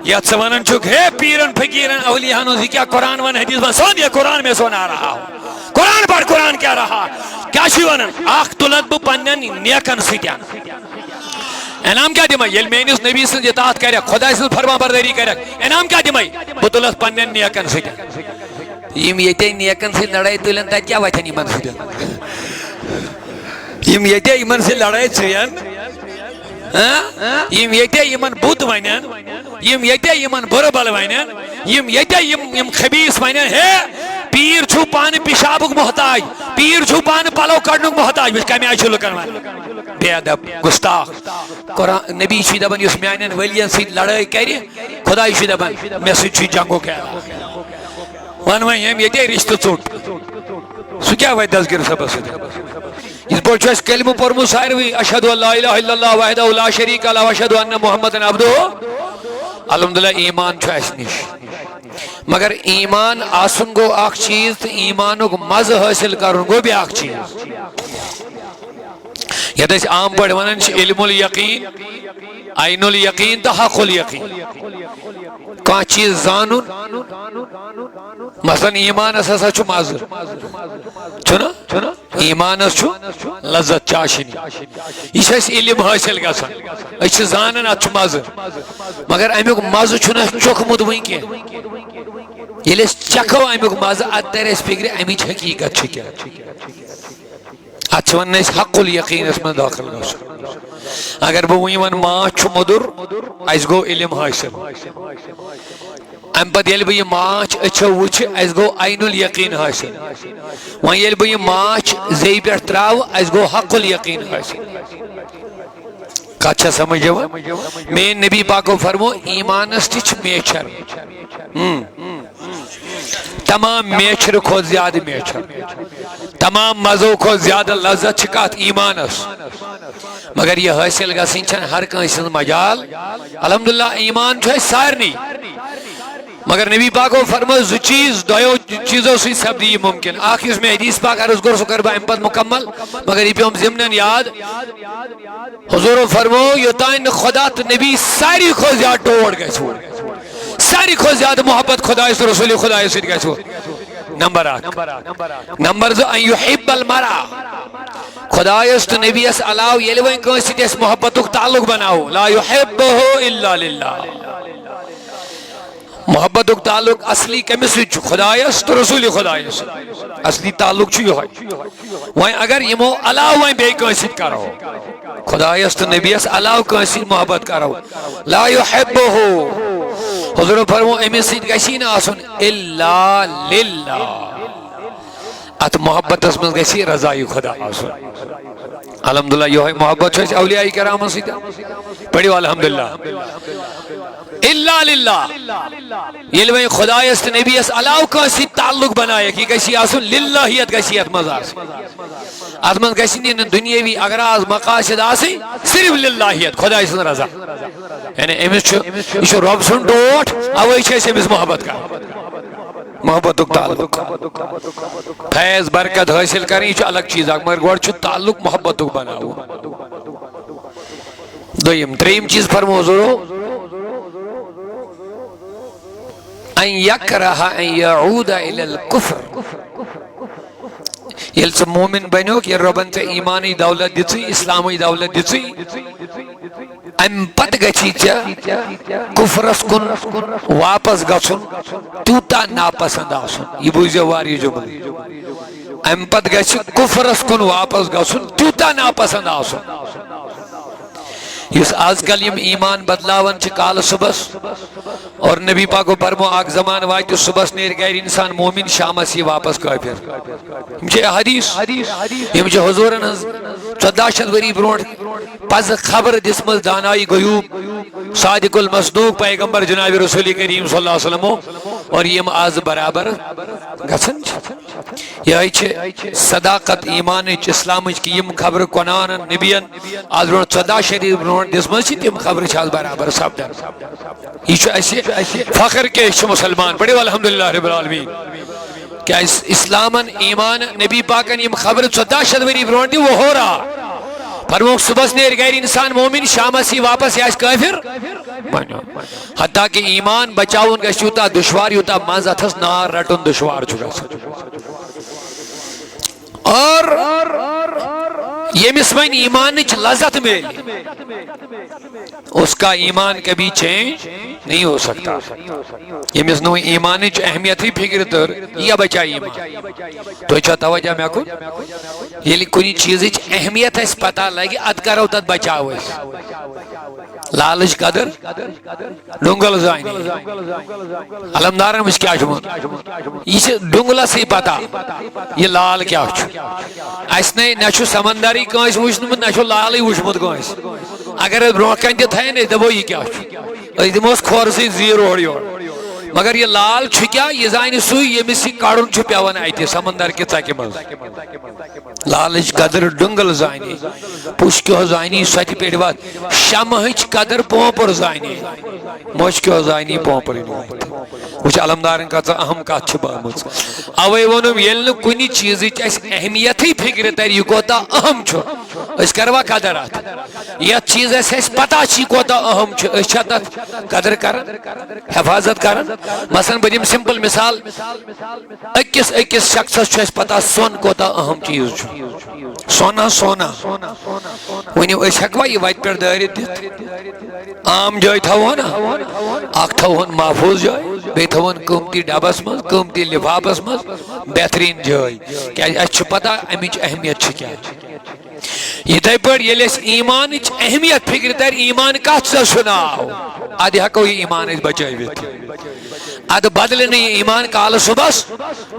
یا سوانن چک ہے پیرن فقیرن اولیاء نے کیا قرآن ون حدیث ون سون یہ قرآن میں سنا رہا ہوں قرآن پڑھ قرآن کیا رہا کیا چھ ونن اخ تلت بہ پنن نیکن ستیان انعام کیا دمائی یل میں اس نبی سن اطاعت کرک خدا سن فرما برداری کرک انعام کیا دمائی بہ تلت پنن نیکن ستیان یم یتے نیکن سے لڑائی تلن تت کیا وتھن یمن ستیان یم یتے یمن سے لڑائی چین یم یتے یمن بت ونن یم یتے یمن بربل ونن یم یتے یم خبیث ونن ہے پیر چھو پان پیشابک محتاج پیر چھو پان پلو کڑنک محتاج بس کمی آئی لکن ون بے ادب گستاخ قرآن نبی چھ دپان اس میانن ولین سۭتۍ لڑائی کر خدا چھ دپان مے سۭتۍ چھ جنگو کر ون ون یم یتے رشتہ ژوٹ سہ کیا وتہِ دسگیر صٲبس سۭتۍ اس پہ کلمہ پورمت ساروی اشہد ان لا الہ الا اللہ وحدہ لا شریک لہ واشہد ان محمد عبدہ الحمدللہ ایمان چھُ اس نش مگر ایمان آسن گو اخ چیز تو ایمانک مزہ حاصل کرن گو بیاکھ چیز یت اس عام پہ ونان علم الیقین عین الیقین تو حق الیقین کان چیز زانن مثلا ایمانس ہسا چھُ مزہ چھُنا ایمانس چھُ لذت چاشنی یہ چھُ اسہِ علم حاصل گژھان أسۍ چھِ زانان اتھ چھُ مزہ مگر امیُک مزہ چھُنہٕ اَسہِ چوکھمُت وٕنۍ کینٛہہ ییٚلہِ أسۍ چکھو امیُک مزہ ادٕ ترِ اَسہِ فکرِ امِچ حقیقت چھِ کیٛاہ اتھ چھِ ونان أسۍ حق الیقینس منٛز داخل گژھُن اگر بہٕ وٕنۍ ونہٕ ماچھ چھُ موٚدُر اسہِ گوٚو علم حٲصل ام پتہ ییٚلہِ بہٕ یہِ ماچھ أچھو وٕچھِ اسہِ گوٚو عین الیقین حٲصل وۄنۍ ییٚلہِ بہٕ یہِ ماچھ زیٚیہِ پٮ۪ٹھ تراوٕ اسہِ گوٚو حق الیقین حٲصل کتھ چھا سمجھ یِوان میٛٲنۍ نبی پاکو فرمو ایمانس تہِ چھِ میچھر تمام میچھر کھۄتہٕ زیادٕ میچھر تمام مزو کھۄتہٕ زیادٕ لذت چھِ کتھ ایمانس مگر یہ حٲصل گژھٕنۍ چھنہٕ ہر کٲنٛسہِ ہٕنٛز مجال الحمدللہ ایمان چھُ اسہِ سارنٕے مگر نبی پاکو فرمو زٕ چیز دۄیو چیزو سۭتۍ سپدِ یہِ ممکن اکھ یُس مےٚ حدیث پاک عرض کوٚر سُہ کرٕ بہٕ امہِ پتہٕ مکمل مگر یہِ پیوم ضمنن یاد حضورو فرمو یوٚتانۍ نہٕ خدا تہٕ نبی ساروی کھۄتہٕ زیادٕ ٹوٹھ گژھِوٕ ساروی کھۄتہٕ زیادٕ محبت خدایس تہٕ رسول خدایس سۭتۍ گژھِوٕ نمبر اکھ نمبر زٕ ان یحب المرء خدایس تو نبیس علاوہ ییٚلہِ وۄنۍ کٲنٛسہِ سۭتۍ أسۍ محبتُک تعلق بناوو لا یحبہ الا للہ محبتُک تعلق اصلی کٔمِس سۭتۍ چھُ خدایس تو رسول خدایس اصلی تعلق چھُ یِہوٚے وۄنۍ اگر یِمو علاوہ وۄنۍ بیٚیہِ کٲنٛسہِ سۭتۍ کرو خدایس تو نبیس علاوہ کٲنٛسہِ سۭتۍ محبت کرو لا یحبہ حضور فرمو أمِس سۭتۍ گژھی نہٕ آسُن الا للہ ات محبتس منٛز گژھِ رضائی خدا آسُن الحمدللہ یِہوٚے محبت چھُ اَسہِ اولیاء کرامن سۭتۍ پٔرِو الحمدللہ الا للہ ییٚلہِ وۄنۍ خدایس تہٕ نبیس علاوہ کٲنٛسہِ سۭتۍ تعلق بنایکھ یہِ گژھِ آسُن للہیت گژھِ یتھ منٛز آسٕنۍ اتھ منٛز گژھِ نہٕ دُنیٲوی اغراض مقاصد آسٕنۍ صرف للہیت خداے سٕنٛز رضا یعنی أمِس چھُ یہِ چھُ رۄب سُنٛد ٹوٹھ اوے چھِ أسۍ أمِس محبت کران محبتُک تعلق فیض برکت حٲصل کرٕنۍ یہِ چھُ الگ چیٖز اکھ مگر گۄڈٕ چھُ تعلق محبتُک بناوُن دوٚیِم ترٛیٚیِم چیٖز فرمو حضورو ان یکرہ ان یعود الی الکفر ییٚلہِ ژٕ مومن بنیوکھ ییٚلہِ رۄبن ژےٚ ایمانٕچ دولت دِژٕے اسلامٕچ دولت دِژٕے امہِ پتہٕ گژھی ژےٚ کفرس کُن واپس گژھُن تیوٗتاہ ناپسند آسُن یہِ بوٗزِو واریاہ جملہٕ امہِ پتہٕ گژھِ کفرس کُن واپس گژھُن تیوٗتاہ ناپسند آسُن یُس آز کل یم ایمان بدلاون چھ کال صبحس اور نبی پاکو فرمو اکھ زمان واتہِ صبحس نیرِ گرِ انسان مومن شامس یی واپس کافر یم چھ حدیث یم چھ حضورن ہنز 1400 ؤری برونٹھ پز خبر دِژمٕژ دانائی غیوب صادق المصدوق پیغمبر جناب رسول کریم صلی اللہ علیہ وسلم اور یم آز برابر گژھن یہ چھ صداقت ایمانچ اسلامچ کہ یم خبر قرآن نبیین آز برونٹھ 14 شریف برونٹھ دِژمٕژ تم خبر چھ آز برابر سپدان یہ چھ اسہِ فخر کہ أسۍ چھِ مسلمان پڑھو الحمدللہ رب العالمین کیا اسلامن ایمان نبی پاکن یم خبر 1400 ؤری برونٹھ وہ ہو رہا فرموک صبح نیر غیر انسان مومن شامس واپس یہ کافر بنو حتیٰ کہ ایمان بچاؤن گژھِ یوٗتاہ دشوار یوٗتاہ منٛز اتھس نار رٹُن دشوار چھُ گژھان اور ییٚمِس وۄنۍ ایمانٕچ لذت مِلہِ اس کا ایمان کبھی چینج نہیں ہو سکتا ییٚمِس نہٕ ایمانٕچ اہمیت ہی فکر تر یہ بچا ایمان تو چھا توجہ مےٚ کُن ییٚلہِ کُنہِ چیٖزٕچ اہمیت اسہِ پتہ لگہِ ادٕ کرو تتھ بچاو أسۍ لالٕچ قدر ڈُنگل زانہِ علمدارن وٕچھ کیٛاہ چھُ یہِ چھِ ڈُنگلسٕے پتہ یہِ لال کیٛاہ چھُ اسہِ نہ چھُ سمندرٕے کٲنٛسہِ وٕچھنومُت نہ چھُ لالٕے وٕچھمُت کٲنٛسہِ اگر أسۍ برونٛٹھ کَنہِ تہِ تھاون أسۍ دپو یہِ کیٛاہ چھُ أسۍ دِموس کھۄر سۭتۍ زیٖر اورٕ یورٕ مگر یہ لال چھُ کیٛاہ یہِ زانہِ سُے ییٚمِس یہِ کڑُن چھُ پیوان اتہِ سمندر کہِ ژکہِ منٛز لالٕچ قدر ڈُنگل زانہِ پُشکیو زانہِ سۄتہِ پیٹہِ وتھ شمہٕچ قدر پوپُر زانہِ مۄشکیو زانہِ پوپرٕنۍ وٕچھ علمدارن کۭژاہ اہم کتھ چھِ بٲمٕژ اوے ووٚنُم ییٚلہِ نہٕ کُنہِ چیٖزٕچ اسہِ اہمیتھٕے فکرِ ترِ یہِ کوتاہ اہم چھُ أسۍ کروا قدر اتھ یتھ چیٖزس اسہِ پتہ چھِ یہِ کوتاہ اہم چھُ أسۍ چھا تتھ قدر کران حفاظت کران مثلاً بہٕ دِمہٕ سمپل مثال أکِس شخصس چھُ اسہِ پتہ سۄن کوتاہ اہم چیٖز چھُ سونا سونا ؤنِو أسۍ ہٮ۪کوا یہِ وتہِ پٮ۪ٹھ دٲرِتھ دِتھ عام جاے تھاوہو نا اکھ تھاوہون محفوظ جاے بیٚیہِ تھاوہون قۭمتی ڈبس منٛز قۭمتی لفافس منٛز بہتریٖن جاے کیٛازِ اسہِ چھُ پتہ امِچ اہمیت چھِ کیٛاہ یِتھے پٲٹھۍ ییٚلہِ اسہِ ایمانٕچ اہمیت فکرِ ترِ ایمان کتھ چھُ ناو ادٕ ہٮ۪کو یہِ ایمان أسۍ بچٲوِتھ ادٕ بدلہِ نہٕ یہِ ایمان کالہٕ صبحس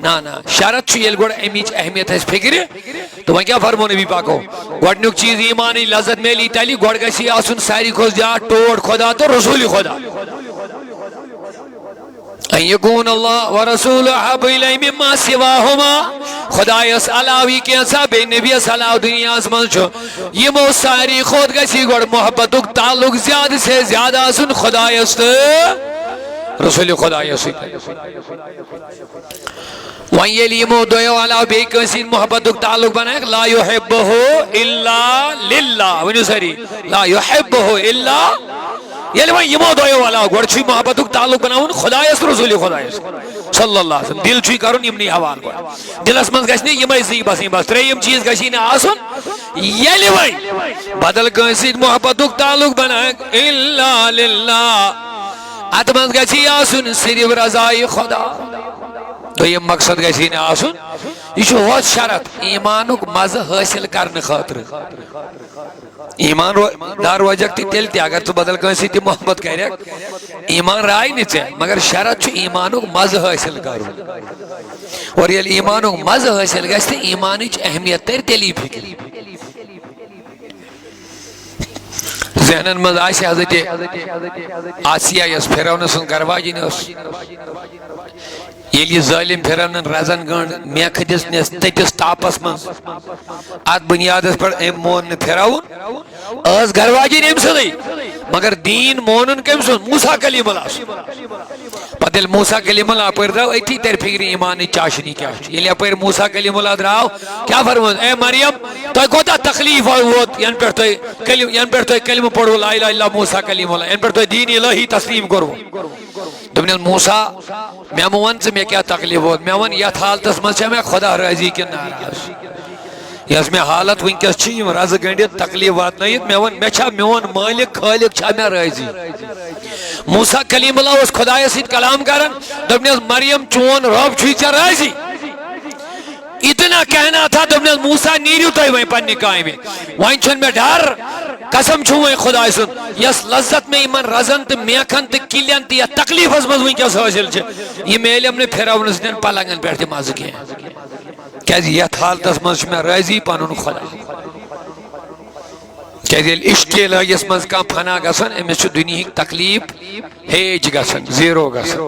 نہ نہ شرط چھُ ییٚلہِ گۄڈٕ امِچ اہمیت اسہِ فکرِ تہٕ وۄنۍ کیٛاہ فرمو نبی پاکو گۄڈنیُک چیٖز ایمانٕچ لذت میلی تیٚلہِ گۄڈٕ گژھِ یہِ آسُن ساروی کھۄتہٕ زیادٕ ٹوٹھ خۄدا تہٕ رسوٗلِ خۄدا ان یکون اللہ ورسولہ احب الی مما سواہما خدایس علاوہ کینژھا بیٚیہِ نبیس علاوہ دُنیاہس منٛز چھُ یِمو ساروی کھۄتہٕ گژھِ گۄڈٕ محبتُک تعلق زیادٕ سے زیادٕ آسُن خدایس تہٕ رسول خدایس سۭتۍ وۄنۍ ییٚلہِ یِمو دۄیو علاوٕ بیٚیہِ کٲنٛسہِ سۭتۍ محبتُک تعلق بنایکھ لا یحبہ الا للہ ؤنِو سٲری لا یحبہ الا ییٚلہِ وۄنۍ یِمو دۄیو علاوٕ گۄڈٕ چھُے محبتُک تعلق بناوُن خدایس رسول خدایس صلی اللہ علیہ وسلم دل چھُے کرُن یِمنٕے حوالہٕ گۄڈٕ دلس منٛز گژھِ نہٕ یِمے زٕے بسٕنۍ بس ترٛیٚیِم چیٖز گژھی نہٕ آسُن ییٚلہِ وۄنۍ بدل کٲنٛسہِ سۭتۍ محبتُک تعلق بنایکھ الا للہ اتھ منٛز گژھی آسُن صرف رضایہِ خدا دوٚیِم مقصد گژھی نہٕ آسُن یہِ چھُ ہوٚت شرط ایمانُک مزٕ حٲصِل کرنہٕ خٲطرٕ ایمان دار روزکھ تہِ تیٚلہِ تہِ اگر ژٕ بدل کٲنٛسہِ سۭتۍ تہِ محبت کرکھ ایمان راے نہٕ ژےٚ مگر شرط چھُ ایمانُک مزٕ حٲصِل کرُن اور ییٚلہِ ایمانُک مزٕ حٲصِل گژھِ تہٕ ایمانٕچ اہمیت ترِ تیٚلی فکرِ ذہنن منٛز آسہِ حضرت آسیہ یۄس فرعون سٕنٛز گرواجِنۍ ٲس ییٚلہِ یہِ ظٲلِم فرعونن رزن گٔنٛڈ میکھٕ دِژنس تٔتِس تاپس منٛز اتھ بُنیادس پٮ۪ٹھ أمۍ مون نہٕ فرعون ٲس گرواجِنۍ أمۍ سٕنٛزٕے مگر دیٖن مونُن کٔمۍ سُنٛد موسیٰ کلیم اللہ پتہٕ ییٚلہِ موسیٰ کلیم اللہ اپٲرۍ درٛاو أتی ترِ فکرِ ایمانٕچ چاشنی کیٛاہ چھِ ییٚلہِ اپٲرۍ موسیٰ کلیم اللہ درٛاو کیٛاہ فرمووُن اے مریم تۄہہِ کوتاہ تکلیٖف ووت ینہٕ پٮ۪ٹھ تۄہہِ کلمہٕ پوٚروٕ لا الہ الا اللہ موسیٰ کلیم اللہ ینہٕ پٮ۪ٹھ تۄہہِ دیٖن الہی تسلیٖم کوٚروٕ دوٚپنس موسیٰ مےٚ مہٕ وَن ژٕ مےٚ کیٛاہ تکلیٖف ووت مےٚ وَن یتھ حالتس منٛز چھا مےٚ خۄدا رٲضی کِنہٕ ناراض یۄس مےٚ حالت وٕنکیٚس چھِ یِم رزٕ گٔنڈِتھ تکلیٖف واتنٲیِتھ مےٚ وَن مےٚ چھا میون مٲلِک خٲلق چھا مےٚ رٲضی موسیٰ کلیم اللہ اوس خۄدایس سۭتۍ کلام کران دوٚپنس مریم چون رۄب چھُے ژےٚ رٲضی اتنا کہنا تھا دوٚپنس موسیٰ نیٖرِو تُہۍ وۄنۍ پننہِ کامہِ وۄنۍ چھُنہٕ مےٚ ڈر قسم چھُ وۄنۍ خۄداے سُنٛد یۄس لذت مےٚ یِمن رزن تہٕ میکھن تہٕ کِلین تہٕ یتھ تکلیٖفس منٛز وٕنکیٚس حٲصِل چھِ یہِ میلیم نہٕ فرعون سٕنٛدٮ۪ن پلنگن پٮ۪ٹھ تہِ مزٕ کینٛہہ کیٛازِ یتھ حالتس منٛز چھُ مےٚ رٲضی پنُن خۄدا کیٛازِ ییٚلہِ عشقِ الہیس منٛز کانٛہہ فنا گژھان أمِس چھُ دُنیہٕکۍ تکلیٖف ہیج گژھان زیٖرو گژھان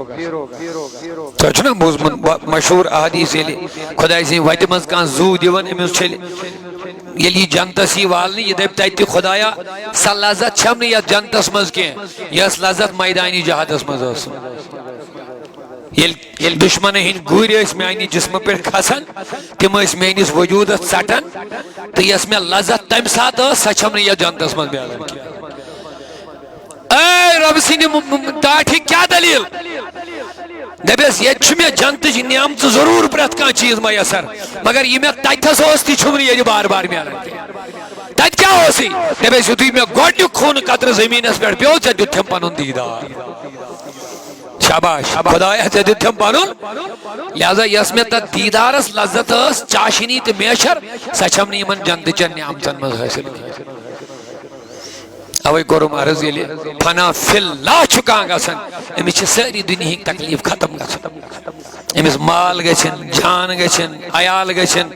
تۄہہِ چھُنا بوٗزمُت مشہوٗر احادیٖث ییٚلہِ خۄداے سٕنٛدِ وتہِ منٛز کانٛہہ زُو دِوان أمِس چھیٚلہِ ییٚلہِ یہِ جنتس یی والنہٕ یہِ دپہِ تتہِ تہِ خۄدایا سۄ لذت چھم نہٕ یتھ جنتس منٛز کینٛہہ یۄس لذت میدانہِ جہادس منٛز ٲسٕم یل دشمن ہند گر میانہ جسم پہ کھسان تم میانس وجودس ژٹان تو یس مے لذت تمہ سات سا چھم یہ جنتس من ملان اے رب سند ٹاٹھ کیا دلیل دپس یہ مے جنتچ نعمت ضرور پریت کھانا چیز میسر مگر یہ مے تتس تم یہ بار بار ملان تت کیا دپس یتھے مے گۄڈنیُک خون قطر زمینس پہ پیو ژے دیُتتھم پنن دیدار شاباش خدایا ژے دیُتتھم پنن لہذا یس مے تت دیدارس لذت چاشنی تو میشر سا چھم نہ جنتچن نعمتن مز حاصل اوے کورم عرض یلی فنا فی اللہ چھکان گژھان امس چھ ساری دنیاہک تکلیف ختم گژھان امس مال گژھن جان گژھن عیال گژھن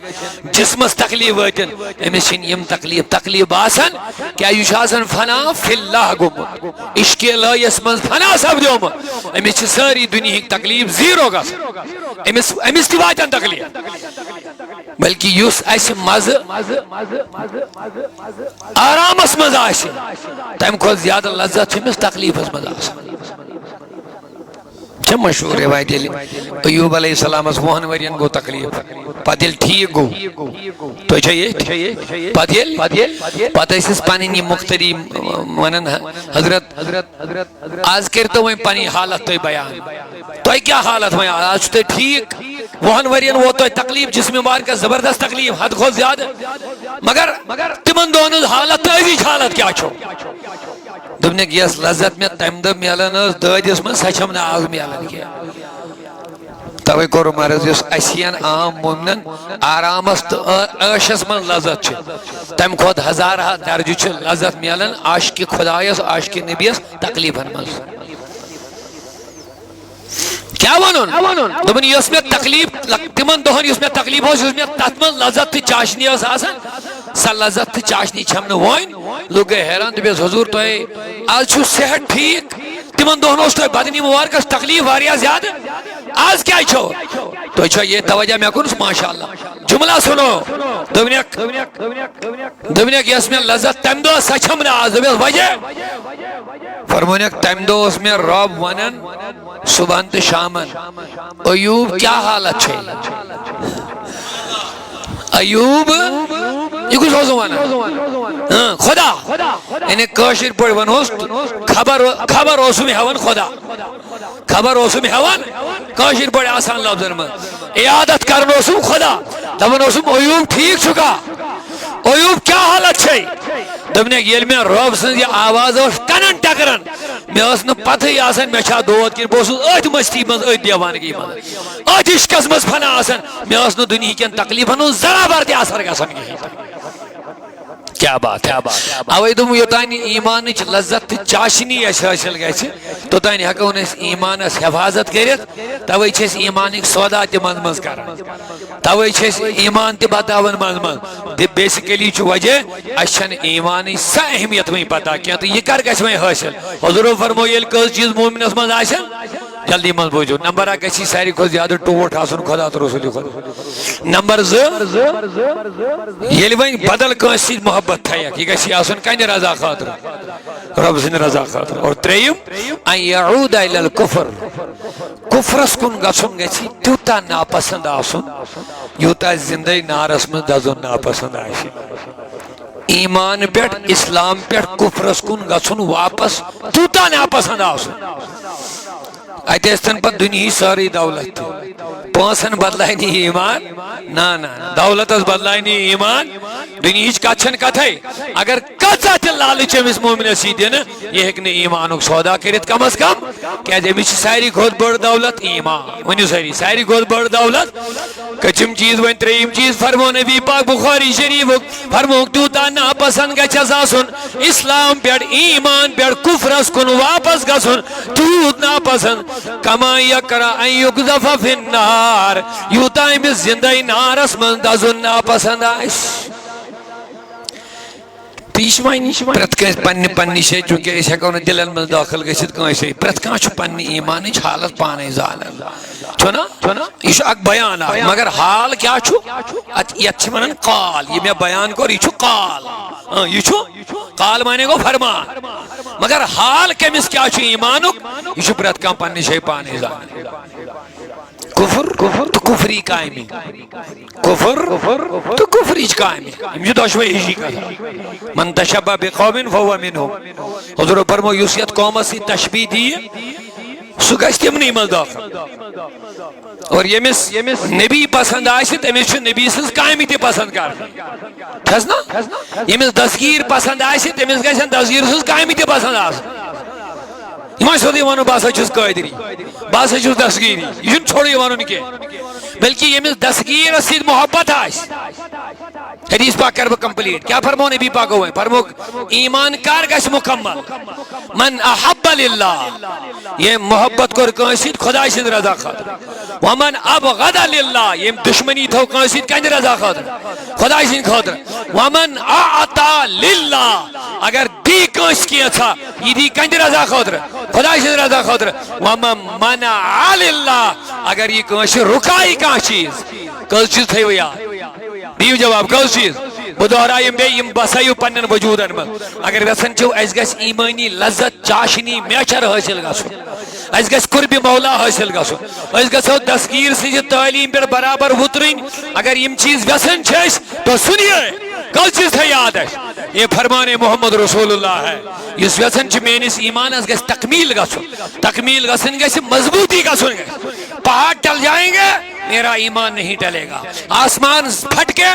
جسمس تکلیف واتن امس چھن یم تکلیف باسان کیا یہ آسان فنا فی اللہ گومت عشق الہیس من فنا سپدیومت امس چھ ساری دنیاہک تکلیف زیرو گژھان امس تہ واتن تکلیف بلکہ اس اس مز آرامس مز آسہ تم کھت زیادہ لذت امس تکلیفس مز مشہور روایت ایوب علیہ السلام 20 ورین گو تکلیف پتہ یل ٹھیک گو تو پتہ پن مختری ونان حضرت آج کرتو وی پنی حالت تھی بیان تھی کیا حالت وی آج تھی ٹھیک 20 ورین ووت تھی تکلیف جسم مبارک زبردست تکلیف حد کھت زیادہ مگر تمن دون حالت تو ازیچ حالت کیا چھو دپنک یس لذت میں تم دہ ملان دادس من سا چھم آز ملان کی توے کورم عرض اس اسین عام مومنن آرامس تو عیشس من لذت تم کھت ہزارہ درجہ لذت ملان عاشق خدایس عاشق نبیس تکلیفن من کیا ونن دپن یس میں تکلیف تمن دہن یس میں تکلیف اس میں تت من لذت تو چاشنی آسان سا لذت تو چاشنی چھم ون لوگ گئے حیران دپس حضور تھی آج چھو صحت ٹھیک تمن دہن اس تھی بدنی مبارکس تکلیف واریاہ زیادہ آج کیا چھو تو چھو یہ توجہ میں کنس ماشاءاللہ جملہ سنو دپنک یس میں لذت تم دہ سا چھم آز دپس وجہ فرمونک تم دہ اس میں رب ونن صبح تو شامن ایوب کیا حالت چھے ایوب یہ کچھ ہوزو وانا خدا انہیں کاشر پڑھ ونوست خبر اوسمی ہون خدا خبر اوسمی ہون کاشر پڑھ آسان لفظر میں عیادت کرن اوسم خدا دبن اوسم ایوب ٹھیک چکا ایوب کیا حالت چھے دبنے یل میں رب سن یہ آواز اوش کنن ٹکرن میں اس نے پتہ ہی آسان میں چھا دوت کی بوسو ایت مستی من ایت دیوانگی من ایت عشقس مز فنا آسان میں اس نے دنیا کی تکلیفن ذرا برتی اثر گسن گی کیا بات ہے اوے دم یوتانی ایمان چ لذت چاشنی اس حاصل گژھِ توتانی ہکو نس ایمانس حفاظت کرت توے چھس ایمانک سودا تہ منز کران توے چھس ایمان تہ بتاون منز بیسیکلی چھ وجہ اچھن ایمانی سا اہمیت ویں پتہ کیا تو یہ کر گژھِ ویں حاصل حضور فرمو یل کس چیز مومنس منز آسن جلدی من بوجھو نمبر اک گژھِ ساری کھۄتہٕ زیادٕ ٹوٹھ آسُن خدا تہٕ رسول خدا نمبر 2 ییٚلہِ وۄنۍ بدل کٲنٛسہِ سۭتۍ محبت تھایکھ یہِ گژھِ آسُن کَنہِ رضا خٲطرٕ رب سٕنٛدِ رضا خٲطرٕ اور ترٛیٚیِم ان یعود الی الکفر کفرس کُن گژھُن گژھِ تیوٗتاہ ناپسنٛد آسُن یوٗتاہ زندے نارس منٛز دزُن ناپسنٛد آسہِ ایمان پٮ۪ٹھ اسلام پٮ۪ٹھ کفرس کُن گژھُن واپس تیوٗتاہ ناپسنٛد آسُن اتہ استن پہ دنیا ساری دولت پونسن بدلائنی ایمان نا دولتس بدلائنی ایمان دنیا کتھن کتھے اگر کچا تہ لالچ امس مومنس دن یہ ہیکہ ایمانک سودا کرت کم از کم کیا امس ساری کھت بڑ دولت ایمان ونیو ساری کھت بڑ دولت کچم چیز ون تریم چیز فرمو نبی پاک بخاری شریف فرمو تیوتاہ ناپسند گژھس آسن اسلام پہ ایمان پہ کفرس کن واپس گژھن تیوت ناپسند کما یکرا ان یقذف فی النار یوتاہ امس زندہ نارس من دزن ناپسند آس پیشوانی پرت کنس پنی شے چونکہ اس ہیکو دلن من داخل گژھت کنسے پرت کان چھ پنی ایمانچ حالت پانے زانن چھنا یہ اک بیان مگر حال کیا یت چھ ونان قال یہ میں بیان کور یہ قال یہ قال مانے گو فرمان مگر حال کمس کیا ایمانک یہ پرت کم پنہ جائے پانے زان کفر تو کفری قائمی کفر تو کفری قائمی یہ دشوے ہی کہا من تشبہ بقوم فهو منهم حضور فرمو یوسیت قوم سے تشبیہ دی سو گژھِ تمنی مز داخل اور یمس نبی پسند آسہِ تٔمِس چھُ نبی سٕنٛز کامہِ تہِ پسند کرٕنۍ چھس نا یمس دستگیر پسند آسہِ تٔمِس گژھن دستگیر سٕنٛز کامہِ تہِ پسند آسٕنۍ یہ سیودے ون بہ ہسا چھس قٲدری بہ ہسا چھس دستگیری یہ چھُنہٕ ژھوٚرُے ونُن کینٛہہ بلکہ یمس دستگیرس سۭتۍ محبت آسہِ حدیث پاک کر بہ کمپلیٹ کیا فرمو نبی پاک ہوئے فرمو ایمان کار گژھِ مکمل من احب للہ یہ محبت کور کٲنٛسہِ سۭتۍ خدا سٕنٛدِ رضا خاطر ومن ابغض للہ یم دشمنی تھو کٲنٛسہِ سۭتۍ کَنہِ رضا خاطر خدا سٕنٛدِ خاطر ومن اعطى للہ اگر دی کٲنٛسہِ کینٛژھا یہ دی کَنہِ رضا خاطر خدا سٕنٛدِ رضا خاطر ومن منع للہ اگر یہ کٲنٛسہِ رُکایہِ کانٛہہ چیٖز کٔژ چیٖز تھٲیِو یاد دیو جواب کٔژ چیٖز بہٕ دۄہرایم بیٚیہِ یِم بسٲیِو پننٮ۪ن وجوٗدن منٛز اگر یژھان چھِو اَسہِ گژھِ ایٖمٲنی لذت چاشنی میچر حٲصِل گژھُن اَسہِ گژھِ قربِ مولا حٲصِل گژھُن أسۍ گژھو دستگیٖر سٕنٛزِ تعلیٖم پٮ۪ٹھ برابر وُترٕنۍ اگر یِم چیٖز یژھان چھِ أسۍ تو سُنیے کل چیز تھا یاد ہے یہ فرمان محمد رسول اللہ ہے اس یژھان چھ میٲنِس ایمانس گژھِ تکمیل گژھُن تکمیل گژھن گژھِ مضبوطی گژھُن پہاڑ ٹل جائیں گے میرا ایمان نہیں ٹلے گا آسمان پھٹ کے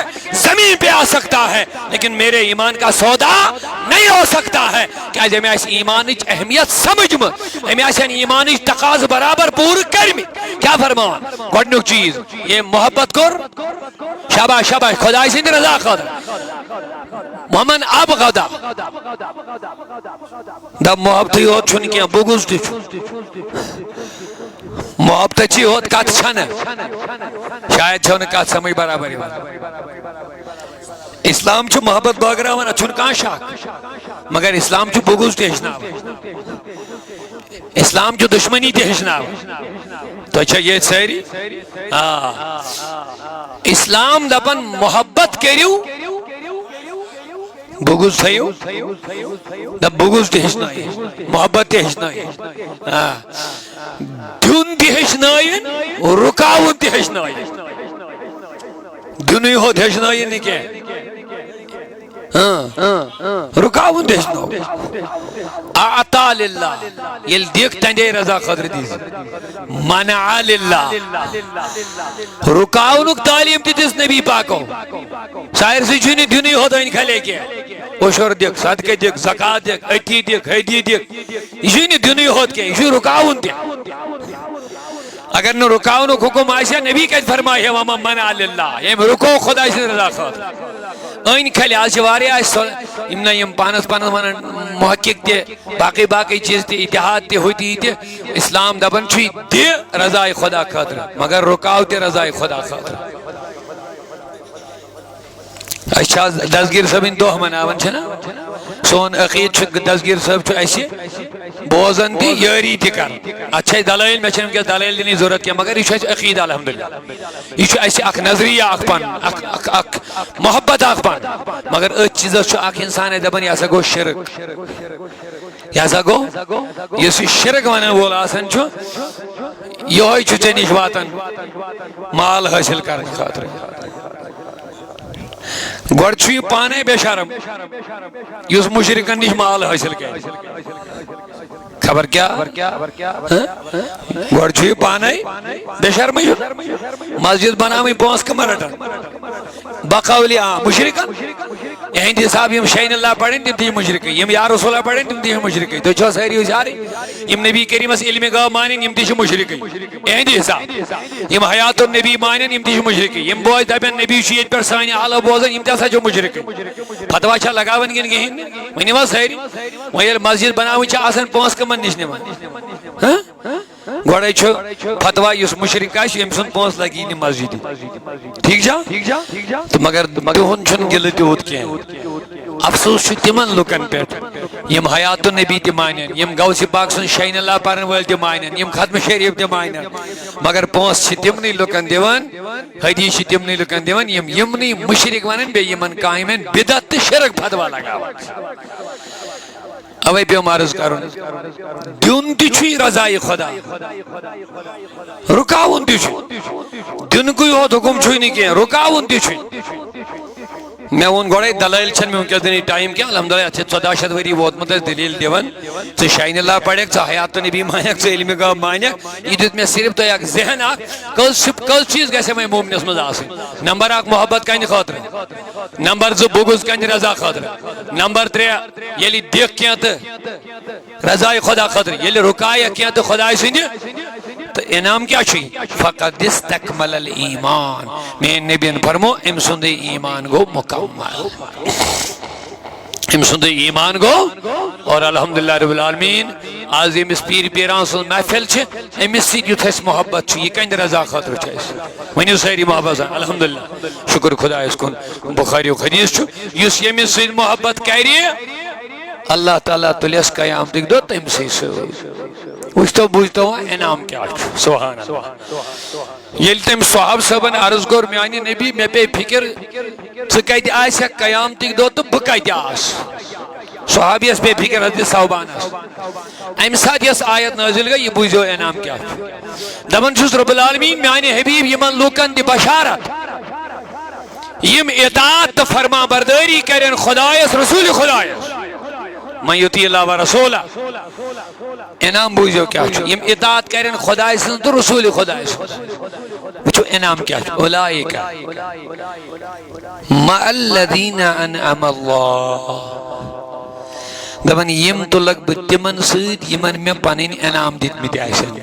زمین پہ آ سکتا ہے لیکن میرے ایمان کا سودا نہیں ہو سکتا ہے کیا جب میں ایمان اہمیت سمجھ میں ایمان تقاض برابر پور کرم کیا فرمان گۄڈنیُک چیز یہ محبت کر شاباش شاباش خدا سٕنٛدِ رضا خٲطرٕ ومن ابغض دب محبت یوت چھُنہٕ کینٛہہ بغض تہِ چھُ محبت یوت کتھ چھنہٕ شاید چھو نہٕ کتھ سمجھ برابر یِوان اسلام چھُ محبت بٲگراوان اتھ چھُنہٕ کانٛہہ شک مگر اسلام چھُ بغض تہِ ہیٚچھناوان اسلام چھُ دشمنی تہِ ہیٚچھناوان تۄہہِ چھا ییٚتہِ سٲری اسلام دپان محبت کٔرِو بغض تھٲیِو دپ بغض تہِ ہیٚچھنٲیِن محبت تہِ ہیٚچھنٲیِن دیُن تہِ ہیٚچھنٲیِن رُکاوُن تہِ ہیٚچھنٲیِن دیُنٕے ہوت ہیٚچھنٲیِن نہٕ کینٛہہ رُکاوُن تہِ ہیٚچھنٲیِن اعطى للہ ییٚلہِ دِکھ تندے رضا خٲطرٕ دِژ منع للہ رُکاونُک تعلیٖم تہِ دِژ نبی پاکو سٲرسٕے چھُنہٕ دیُنٕے ہوت أنۍ کھلے کینٛہہ عشر دِکھ صدقہٕ دِکھ زکات دِکھ أتی دِکھ ہدی دِکھ یہِ چھُنہٕ دیُنٕے ہوت کینٛہہ یہِ چھُ رُکاوُن تہِ اگر نہٕ رُکاونُک حُکم آسہِ ہا نبی کتہِ فرمایہِ ہے ومن منع للہ ییٚمۍ رُکو خۄداے سٕنٛدِ رضا خٲطرٕ أنۍ کھلے آز چھِ واریاہ اَسہِ یِم نہ یِم پانس پانس ونان محقق تہِ باقٕے باقٕے چیٖز تہِ اتحاد تہِ ہُہ تہِ یہِ تہِ اسلام دپان چھُ دِ رضاے خۄدا خٲطرٕ مگر رُکاو تہِ رضاے خۄدا خٲطرٕ أسۍ چھِ آز دستگیٖر صٲبٕنۍ دۄہ مناوان چھِنا سون عقیٖد چھُ دستگیٖر صٲب چھُ اَسہِ بوزان تہِ یٲری تہِ کران اتھ چھِ اَسہِ دلٲیل مےٚ چھنہٕ وٕنکیٚس دلٲیل دِنٕچ ضروٗرت کینٛہہ مگر یہِ چھُ اَسہِ عقیٖد الحمدُاللہ یہِ چھُ اَسہِ اکھ نظریہ اکھ پنُن اکھ محبت اکھ پنُن مگر أتھۍ چیٖزس چھُ اکھ انسان اَسہِ دپان یہِ ہسا گوٚو شرک یہِ ہسا گوٚو یُس یہِ شرک ونن وول آسان چھُ یِہوے چھُ ژےٚ نِش واتان مال حٲصِل کرنہٕ خٲطرٕ گۄڈٕ چھُ یہِ پانے بے شرم یُس مُشرکن نِش مال حٲصِل کرِ خبر کیا گۄڈٕ چھُ یہِ پانے بے شرمٕے مسجد بناوٕنۍ پونٛسہٕ کٕمن رٹان بقولِ عام مُشرکن یِہنٛدِ حساب یِم شاہین اللہ پرن تِم تہِ چھِ مُشرکٕے یِم یا رسولہ پرن تِم تہِ چھِ مُشرکٕے تُہۍ چھِوا سٲری ہُشارٕے یِم نبی کریٖمس علمِ گٲو مانن یِم تہِ چھِ مُشرکٕے یِہنٛدِ حساب یِم حیات النبی مانن یِم تہِ چھِ مُشرکٕے یِم بوزِ دپن نبی چھُ ییٚتہِ پٮ۪ٹھ سانہِ علاوٕ بوزان یِم تہِ ہسا چھِ مُشرکٕے فتوا چھا لگاوان کِنہٕ کِہیٖنۍ نہٕ ؤنِو حظ سٲری وۄنۍ ییٚلہِ مسجد بناوٕنۍ چھِ آسان پونٛسہٕ کٕمن نِش نِوان گۄڈے چھُ فتوا یُس مُشرک آسہِ أمۍ سُنٛد پونٛسہٕ لگی نہٕ مسجدِ ٹھیٖک چھا تہٕ مگر تِہُنٛد چھُنہٕ دِلہٕ تیوٗت کینٛہہ افسوس چھُ تِمن لُکن پٮ۪ٹھ یِم حیات النبی تہِ مانن یِم غوثِ پاک سُنٛد شاہین اللہ پرن وٲلۍ تہِ مانن یِم ختمہٕ شریٖف تہِ مانن مگر پونٛسہٕ چھِ تِمنٕے لُکن دِوان حدیث چھِ تِمنٕے لُکن دِوان یِم یِمنٕے مُشرک ونان بیٚیہِ یِمن کامٮ۪ن بِدعت تہٕ شرک فتوا لگاوان اوے پیو مارز کرن دیون تہ چھ رضائی خدا رکاون تہ چھ دن کوئی ہوت حکم چھ نہ کی رکاون تہ چھ میں ون گوڑے دلائل چھن میں ونکس دنی ٹائم کیا الحمدللہ 14 وری ووتمت دلیل دیون ژٕ شاہین اللہ پڑھک ژٕ حیات نبی مانک ژٕ علم غیب مانک یہ دیت میں صرف تو اک ذہن کس چیز گژھِ وۄنۍ مومنس منٛز آسٕنۍ نمبر 1 محبت کنہِ خٲطرٕ نمبر 2 بغض کنہِ رضا خٲطرٕ نمبر 3 ییٚلہِ دِکھ کینٛہہ تہٕ رضاے خدا خٲطرٕ ییٚلہِ رُکایکھ کینٛہہ تہٕ خداے سٕنٛدِ تو انعام کیا چھی فقد استکمل الایمان میں نبی فرمو ام سند ایمان گو مکمل ام سند ایمان گو اور الحمدللہ رب العالمین آج امس پیر پیران سن محفل چھ امس سی یوت اس محبت چھ یہ کند رضا خاطر چھ اس ونیو ساری محبت الحمدللہ شکر خدا اس کن بخاری و حدیث چھ یس یمس سی محبت کری اللہ تعالی تلیس قیام تک دو تم سی وچھتو بوجھتو انعام کیا سبحان اللہ یل تم صحاب صاحبن عرض کور میانی نبی میں پہ فکر ژٕ کتہِ آسکھ قیامتٕکۍ دۄہ تہٕ بہٕ کتہِ آسہٕ صحابی یس پہ فکر حضرت صاحبان امہِ ساتہٕ یس آیت نازل گئی یہ بوجھو انعام کیا دپان چھُس رب العالمین میانہِ حبیب یمن لوکن دِ بشارت یم اطاعت تہٕ فرما برداری کرن خدایس رسول خدایس من یطیع اللہ و رسولہ انعام بوجھو کیا چھو یم اطاعت کرن خدای سن تو رسول خدای سن وچو انعام کیا چھو اولائک مع الذین انعم اللہ دبن یم تو لگ بتمن سید یمن میں پنن انعام دیت می آسن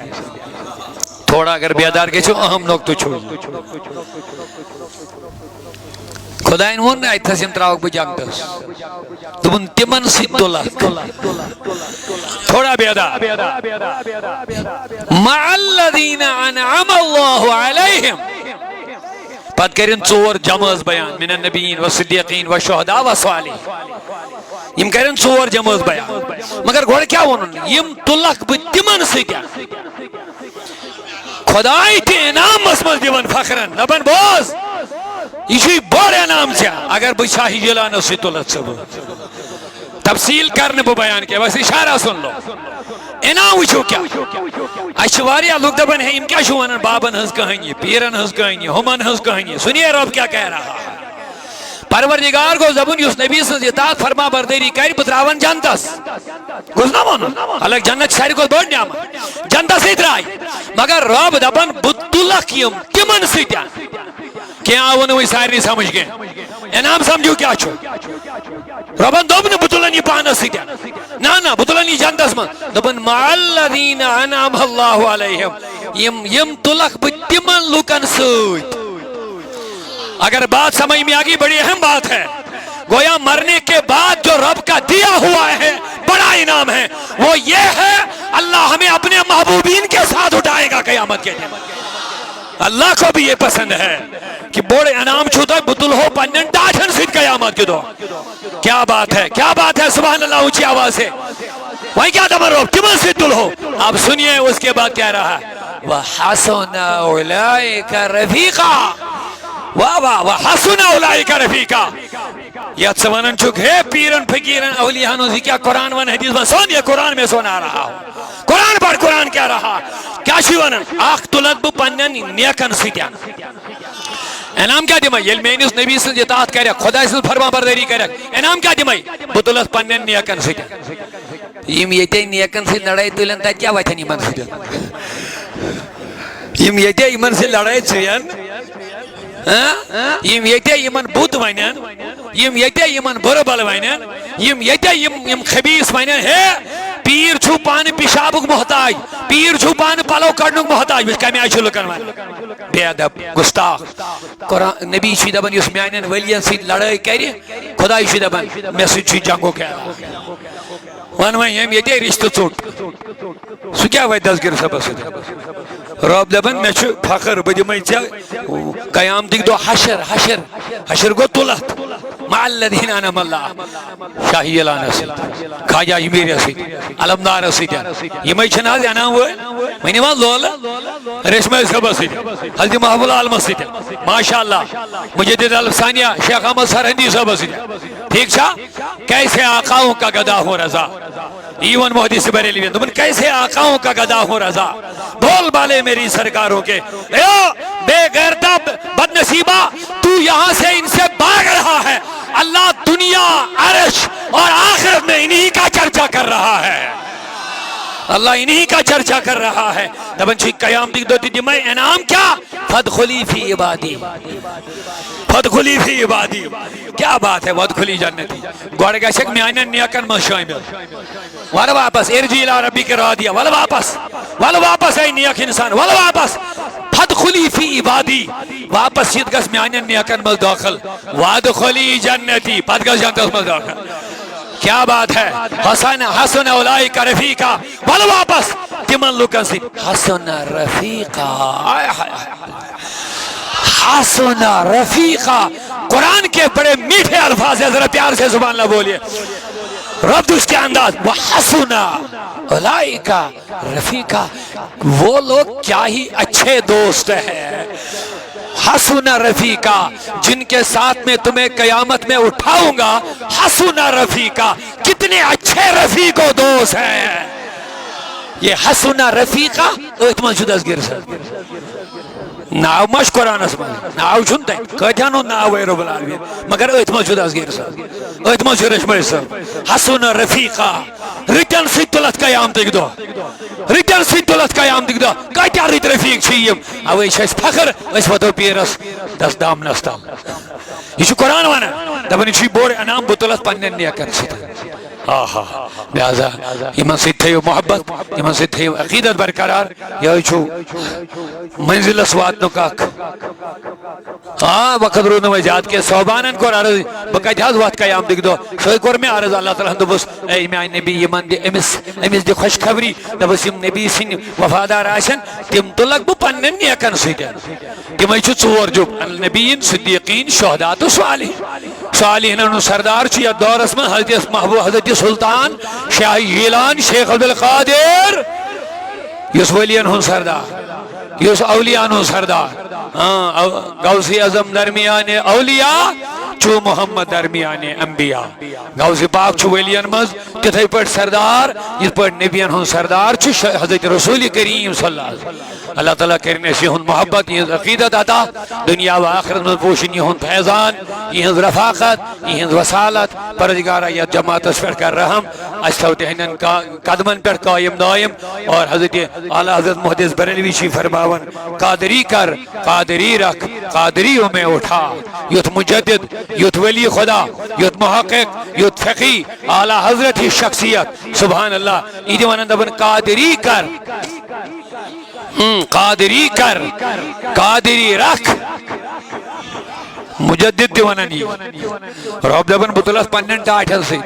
تھوڑا اگر بیدار کے چھو اہم نقطہ چھو خداین وون ایتھس یم تراوک بجنگتس دبن تمن سید تو لگ تھوڑا بیدار مع الذین انعم اللہ علیہم پت کرن ژور جماز بیان من النبیین والصدیقین والشہداء والصالحین یم کرن ژور جماز بیان مگر گوڑ کیا ونن یم تلک بہ تمن سۭتۍ خدائی تہ انعام مسمز دیون فخرن دپن بوز یہ چھ بڑ انعام ژےٚ اگر بہ شاہی جلانس سۭتۍ تُلتھ ژٕ بہ تفصیل کرنے بہ بیان کیا بس اشارہ سن لو انعام وچھو کیا اچھ واریاہ لوگ دپن ہے یم کیا چھو ونان بابن ہنز کہانی پیرن ہنز کہانی ہمن ہنز کہانی سنیے رب کیا کہہ رہا ہے پروردگار کو زبون یس نبی سنز اطاعت فرما برداری کر بتراون جنتس گوز نہ ون الگ جنت ساری کو بڑ نعمت جنتس اترائی مگر رب دپن بتلک یم تمن سۭتۍ کیا آون وی ساری سمجھ گئے انعام سمجھو کیا چھو ربن دوبن بتلن یہ پانس سۭتۍ نا بتلن یہ جنتس من دپن مع الذین انعم اللہ علیہم یم تلک بہ تمن لوکن سۭتۍ اگر بات سمجھ میں آگئی بڑی اہم بات ہے گویا مرنے کے بعد جو رب کا دیا ہوا ہے بڑا انعام ہے وہ یہ ہے اللہ ہمیں اپنے محبوبین کے ساتھ اٹھائے گا قیامت کے دن اللہ کو بھی یہ پسند ہے کہ بڑے انعام چھوتا ہے بطل ہو پنن ڈاٹھن سید قیامت کے دو کیا بات ہے سبحان اللہ اونچی آواز ہے وہی کیا دمر رو تمن سید دل ہو آپ سنیے اس کے بعد کہہ رہا ہے وَحَسُنَ أُولَئِكَ رَفِيقًا وَحَسُنَ أُولَئِكَ رَفِيقًا یہ سوانن چک ہے پیرن فقیرن اولیانوں سے کیا قرآن ون حدیث میں سون یہ قرآن میں سونا رہا ہوں قرآن پر قرآن کیا رہا کیا شیوانن آخ طلت بو پنن نیکن سیتیان انعام کیا دیمائی یل میں اس نبی سے اطاعت کرے خدا سے فرما برداری کرے انعام کیا دیمائی بطلت پنن نیکن سیتیان یم یتے نیکن سے لڑائی تلن تا کیا ویتن ایمان سیتیان یم یتے ایمان سے لڑائی چیان یم یتے یمن بود وینن یم یتے یمن بربل وینن یم یتے یم خبیث وینن ہے پیر چھو پان پیشابک محتاج پیر چھو پان پلو کڑنک محتاج بس کمی آئی چھو لکن وین بے ادب گستاخ نبی چی دبن یس میانین ولیان سید لڑائی کری خدای چی دبن میں سید چی جنگو کہا وان وین یم یتے رشتہ چوٹ سو کیا وی دزگر سبا سید رب دبن میں چھو فخر بدی میں قیام دیکھ دو حشر گو تلت مع الذین انعم اللہ شاہی اعلان سید خواجہ امیر سید علمدار سید یہ میں چھناز انعام ہوئے میں نے وہاں لولا رشمہ صبح سید حضرت محبوب العالم سید ماشاءاللہ مجدد الفسانیہ شیخ احمد سرہندی صبح سید ٹھیک چھا کیسے آقاؤں کا گدا ہوں رضا ایون محدث بریلوی دبن کیسے آقاؤں کا گدا ہوں رضا بول بالے میری سرکاروں کے بے غیرتا بد نصیبہ تو یہاں سے ان سے بھاگ رہا ہے اللہ دنیا عرش اور آخرت میں انہی کا چرچا کر رہا ہے اللہ انہی کا چرچا کر رہا ہے دبن چھ قیام دیکھ دو دی میں انعام کیا فادخلی فی عبادی فادخلی فی عبادی کیا بات ہے وادخلی جنتی گوڑ گا شک میں آئینن نیاکن میں شامل والا واپس ارجی الى ربی کے راہ والا واپس اے نیاک انسان والا واپس فادخلی فی عبادی واپس سید گس میں آئینن نیاکن میں داخل وادخلی جنتی پت گس جنت میں داخل کیا بات ہے حسن اولائک رفیقا والا واپس تمن لکن سی حسن رفیقا حسن رفیقا قرآن کے بڑے میٹھے الفاظ ہیں ذرا پیار سے سبحان اللہ بولیے رب اس کے انداز وحسن اولائک رفیقا وہ لوگ کیا ہی اچھے دوست ہیں حسن رفیقا جن کے ساتھ میں تمہیں قیامت میں اٹھاؤں گا حسن رفیقا کتنے اچھے رفیق و دوست ہیں یہ حسن رفیقا اتمن شدہ گر سے ناو مش قرآن اسمان ناو چھنتے ہیں کہتیانو ناو ہے رب العالمین مگر اتمن شدہ گر سے اتمن شدہ گر سے حسن رفیقا ریٹن سی تلت قیام دیکھ دو ریٹن سی تلت قیام دیکھ دو کہتیا ریٹ رفیق چھیم اوے شیس فخر اس وطو پیرس دس دام نستام یہ چھو قرآن وانا دبنی چھوی بور انام بطلت پنن نیا کر سیتا آہا لہذا ایمان سے تھیو محبت ایمان سے تھیو عقیدت برقرار یہ چھو منزل اسوات نکاک وقت رو نوے جات کے صحبانن کو عرض بقا جہاز وقت قیام دیکھ دو شوئی کور میں عرض اللہ تعالیٰ دبس اے میں نبی ایمان دی امس دی خوش خبری دبس یم نبی سن وفادار آشن تم تو لگ بو پنن نیکن سیدن تم ایچو چور جب النبیین صدیقین شہدات و صالحین انو سردار چی دور اسم حضرت محبوب حضرت سلطان شاہ ییلان شیخ عبدالقادر یس ولیان ہون سردار یس اولیان ہون سردار غوثی اعظم درمیان اولیاء چو محمد درمیان انبیاء غوثی پاک چو ولیان مز تتھائی پر سردار اس پر نبیان ہون سردار چو حضرت رسول کریم صلی اللہ علیہ وسلم اللہ تعالیٰ کرنے سے ہون محبت یہ عقیدت عطا دنیا و آخرت میں پوشن یہ ہون فیضان یہ ہون رفاقت یہ ہون وصالت پردگارہ یا جماعت اس پر کر رحم اشتاوت ہنن قدمن پر قائم دائم اور حضرت اعلیٰ حضرت محدث بریلوی شی فرماون قادری کر قادری رکھ قادریوں میں اٹھا یوت مجدد یوت ولی خدا یوت محقق یوت فقی اعلیٰ حضرت ہی شخصیت سبحان اللہ ایدیوان اندبن قادری کر قادری کر قادری رکھ مجدد دیوانانی رب دبن بطلس پنن ٹاٹھن سے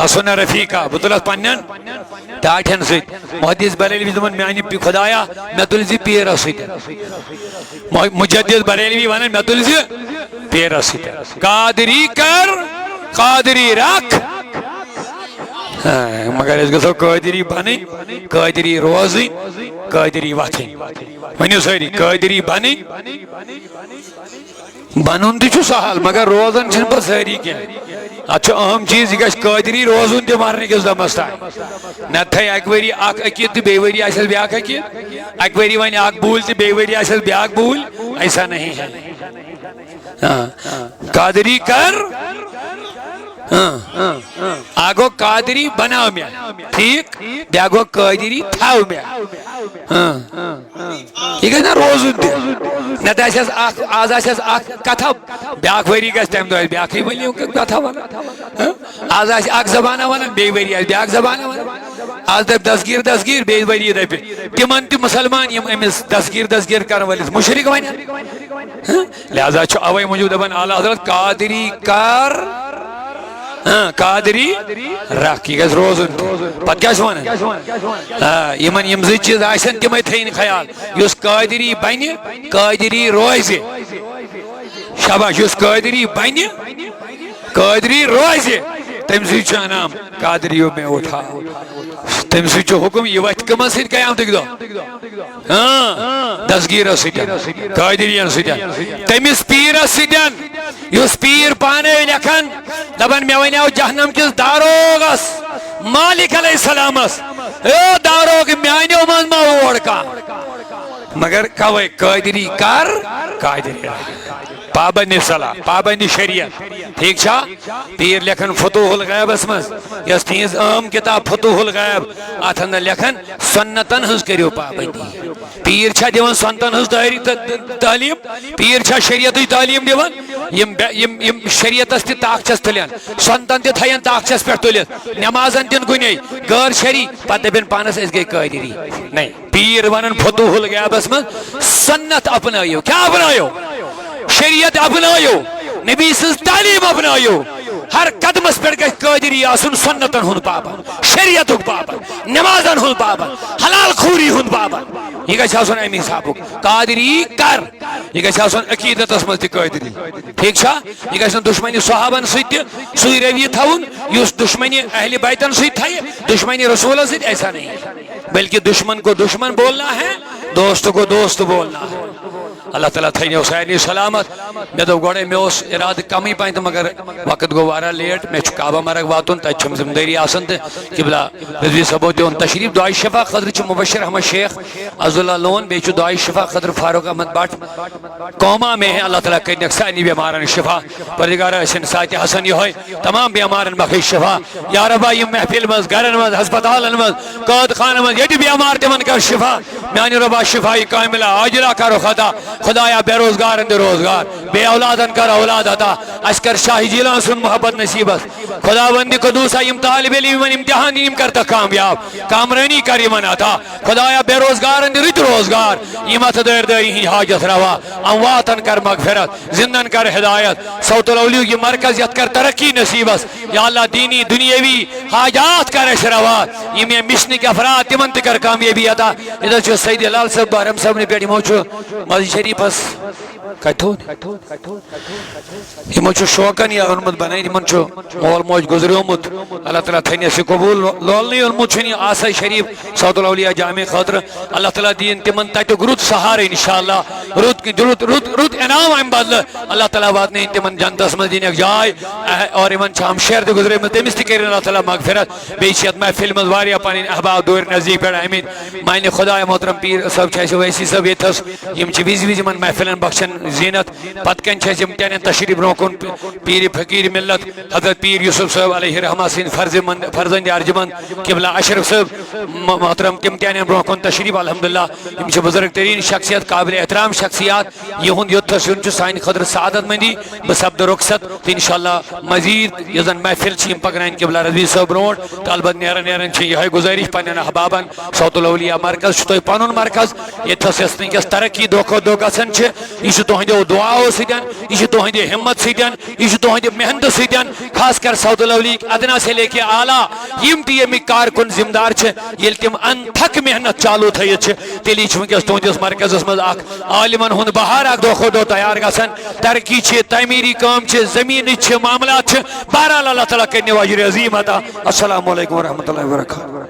حسن رفیقہ بطلس پنن ٹاٹھن سے محدث بریلوی زمان میں آنی خدایا میں تلزی پیر سے مجدد بریلوی ونن میں تلزی پیر سے قادری کر قادری رکھ مگر اس گسو قادری بنی قادری روزی قادری واتھی ونیو ساری قادری بنی بنون دی چھو سہل مگر روزن چھن پر ساری کیا اچھا اہم چیز یہ قادری روزن دی مارنے کے دمستا ہے نہ تھے اکوری آک اکیت بے وری ایسل بیاک اکیت اکوری وانی آک بول تی بے وری ایسل بیاک بول ایسا نہیں ہے قادری کر آگو قادری بناو میں ٹھیک بیاگو قادری تھاو میں یہ گئی نا روزن دی نتا آز آسیس آک کتھا بیاک وری گس ٹائم دو بیاک ہی ولی کتھا وانا آز آس آک زبانہ وانا بے وری آس بیاک زبانہ وانا آز دب دسگیر بے وری دب تمن تی مسلمان یم امس دسگیر کرن ولیس مشرک وانا لہذا چھو اوائی موجود بن اعلیٰ حضرت قادری کر قادری رکھ یہ گز روزن پت کیا سوانا یمن یمزی چیز آشن تمہیں تھین خیال یس قادری بنی قادری روزی شاباش یس قادری بنی قادری روزی تمزی چانام قادریوں میں اٹھا تم سو حکم یہ وت کم سی قیامت دہ دسگیر ستین قادرین ستین تمس پیرس ستین اس پیر پانے لکھان دپان مے ونیو جہنم کس داروغس مالک علیہ السلام اے داروغ میانیو من ما اور مگر کوئی قادری کر قادری پابند صلاح پابند شریعت ٹھیک چھا پیر لکھن فتوح الغیبس مز یس تہذ عام کتاب فتوح الغیب اتن لکھن سنتن ہز کریو پابندی پیر چھا دیوان سنتن ہز تعلیم پیر چھا شریعت تعلیم دیوان یم شریعتس تی طاق چھس تلین سنتن تی تھین طاق چھس پہ تلت نمازن تین گنے غیر شری پتہ دپن پانس اس گئی قادری نہیں پیر ونن فتوح الغیبس مز سنت اپنائیو کیا اپنائیو شریعت اپنائیو نبی سز تعلیم اپنائیو ہر قدمس پر گئی قادری آسن سنتن ہن پابند شریعت پابند نمازن ہن پابند حلال خوری ہن پابند یہ گژھِ آسن امی حسابک قادری کر یہ گژھِ آسن عقیدتس مز تہ قادری ٹھیک چھا یہ گژھِ نہٕ دشمنی صحابن سۭتۍ تہ سُے رویہ تھاوُن یُس دشمنی اہل بیتن سۭتۍ تھایہِ دشمنی رسولن سۭتۍ ایسا نہیں بلکہ دشمن کو دشمن بولنا ہے دوست کو دوست بولنا ہے اللہ تعالیٰ تھینو سارے سلامت مے دو گوڑے مے اس اراد کمی پائن تو مگر وقت گو وارا لیٹ میں کعبہ مرگ واتن تم ذمہ داری آسن تو قبلہ رضوی صبو دیون تشریف دعائی شفا خضر چھ مبشر احمد شیخ عبداللہ لون بیچ دعائی شفا خضر فاروق احمد بٹ قوما میں ہیں اللہ تعالیٰ کئی نقصانی بیمارن شفا پردگار حسن ساتھ حسن یہ ہوئے تمام بیمارن بخش شفا یا ربا یہ محفل مز گرن مز ہسپتالن مز قید خان مز یہ بیمار تمن کر شفا میانی ربا شفائی کاملہ عاجلہ کرو خطا خدایا بے روزگار اندر روزگار بے اولادن کر اولاد عطا اشکر شاہی جیلان سن محبت نصیبت خدا بندی قدوسا یم طالب علم امتحان یم کرتا کامیاب کامرانی کر یمن عطا خدایا بے روزگار اندر رت روزگار یمت دیر دری ہی حاجت روا امواتن کر مغفرت زندن کر ہدایت صوت الاولیو کی مرکز یت کر ترقی نصیبت یا اللہ دینی دنیاوی حاجات کر اشراوات یم مشن کے افراد تمن کر کامیابی عطا ادھر جو سید لال صاحب بارم صاحب نے پیڑی موچو مسجد شریف بس کتھون یہ چھو شوقن یا انمت بنائی من چھو مول موج گزریومت اللہ تعالیٰ تھینی سے قبول لولنی انمت چھنی آسائی شریف سعود الاولیاء جامع خاطر اللہ تعالیٰ دین تمن تاکہ رود سہارے انشاءاللہ رود انعام آئیم بدل اللہ تعالیٰ بات نہیں تمن جانتا سمجھ دین ایک جائے اور امن چھام شہر دے گزرے میں تمستی کریں اللہ تعالیٰ مغفرت بیشیت محفل مزواری اپانی احباب دور نزدیک پیڑا امین مائن خدا محترم پیر سب چھائے ویسی سب یہ تھس یم چھ ویزی ویزی من محفلن بخشن زینت پتکن چھے امتحان تشریف روکن پیر فقیر ملت حضرت پیر یوسف صاحب علیہ رحمہ سین فرزند ارجمند قبلہ اشرف صاحب محترم امتحان روکن تشریف الحمدللہ یم چھ بزرگ ترین شخصیت قابل احترام شخصیات یہن یوتھس یون چھ سائن خضر سعادت مندی بسبد رخصت انشاءاللہ مزید یزن محفل چھ پکنائن قبلہ رضوی صاحب روڈ طالبت نیرن چھ یہ گزارش پنن احبابن صوت الاولیاء مرکز چھ تو پنن مرکز یتھس یسن کس ترقی دو دو گژھن چھ یہ تہندو دعاو سۭتۍ یہ تہندِ ہمت سۭتۍ یہ تہندِ محنت سۭتۍ خاص کر صوت الاولیاء ادنا سے لے کے اعلیٰ یم تہ یمیک کارکن ذمہ دار چھ یل تم انتھک محنت چالو تھیت چھ تیلی چھ ونکس تہندس مرکزس مز اخ عالمن ہند بہار اخ دو تیار گژھان ترقی چھ تعمیری کام چھ زمین چھ معاملات چھ بہرحال اللہ تعالیٰ کرنہِ اجر عظیم عطا السلام علیکم ورحمۃ اللہ وبرکاتہ